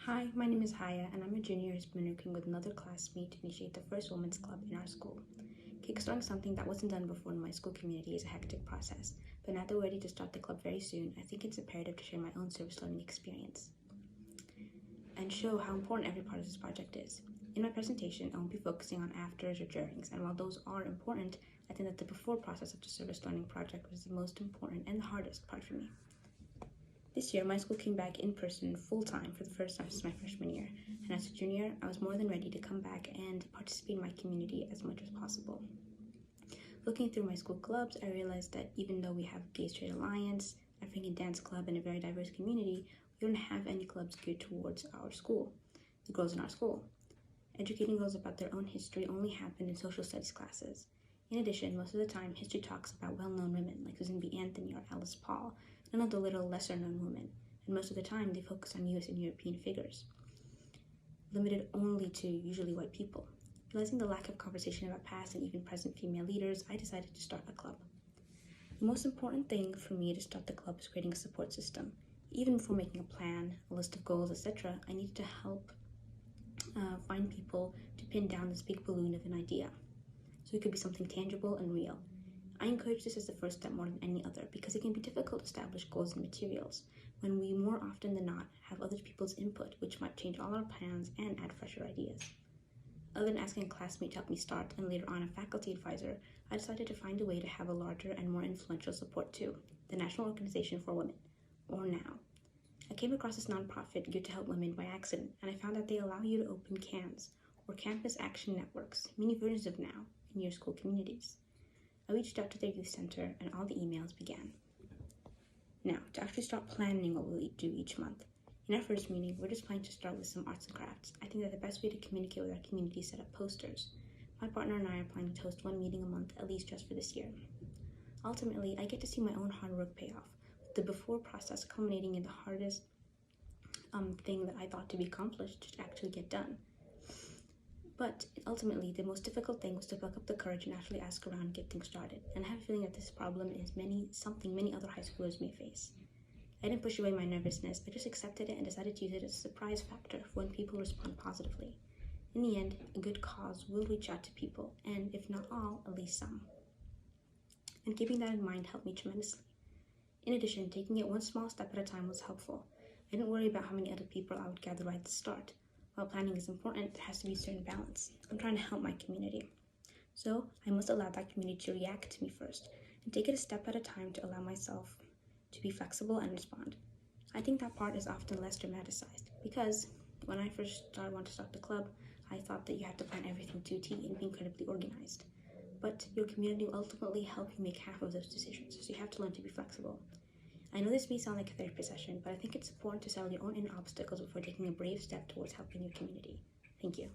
Hi, my name is Haya, and I'm a junior who's been working with another classmate to initiate the first women's club in our school. Kickstarting something that wasn't done before in my school community is a hectic process, but now that we're ready to start the club very soon, I think it's imperative to share my own service learning experience and show how important every part of this project is. In my presentation, I won't be focusing on afters or durings, and while those are important, I think that the before process of the service learning project was the most important and the hardest part for me. This year, my school came back in person full-time for the first time since my freshman year, and as a junior, I was more than ready to come back and participate in my community as much as possible. Looking through my school clubs, I realized that even though we have Gay Straight Alliance, African Dance Club, and a very diverse community, we don't have any clubs geared towards our school, the girls in our school. Educating girls about their own history only happened in social studies classes. In addition, most of the time, history talks about well-known women like Susan B. Anthony or Alice Paul, none of the little lesser-known women, and most of the time they focus on US and European figures, limited only to usually white people. Realizing the lack of conversation about past and even present female leaders, I decided to start a club. The most important thing for me to start the club was creating a support system. Even before making a plan, a list of goals, etc., I needed to help find people to pin down this big balloon of an idea, so it could be something tangible and real. I encourage this as the first step more than any other because it can be difficult to establish goals and materials when we more often than not have other people's input, which might change all our plans and add fresher ideas. Other than asking a classmate to help me start and later on a faculty advisor, I decided to find a way to have a larger and more influential support too, the National Organization for Women, or NOW. I came across this nonprofit geared to help women by accident, and I found that they allow you to open CANs, or Campus Action Networks, mini versions of NOW, in your school communities. I reached out to their youth center, and all the emails began. Now, to actually start planning what we'll do each month. In our first meeting, we're just planning to start with some arts and crafts. I think that the best way to communicate with our community is set up posters. My partner and I are planning to host one meeting a month, at least just for this year. Ultimately, I get to see my own hard work pay off, with the before process culminating in the hardest thing that I thought to be accomplished to actually get done. But ultimately, the most difficult thing was to pluck up the courage and actually ask around and get things started. And I have a feeling that this problem is something many other high schoolers may face. I didn't push away my nervousness, I just accepted it and decided to use it as a surprise factor for when people respond positively. In the end, a good cause will reach out to people, and if not all, at least some. And keeping that in mind helped me tremendously. In addition, taking it one small step at a time was helpful. I didn't worry about how many other people I would gather right at the start. While planning is important, there has to be a certain balance. I'm trying to help my community. So I must allow that community to react to me first and take it a step at a time to allow myself to be flexible and respond. I think that part is often less dramatized because when I first wanted to start the club, I thought that you have to plan everything to a T and be incredibly organized. But your community will ultimately help you make half of those decisions, so you have to learn to be flexible. I know this may sound like a therapy session, but I think it's important to settle your own inner obstacles before taking a brave step towards helping your community. Thank you.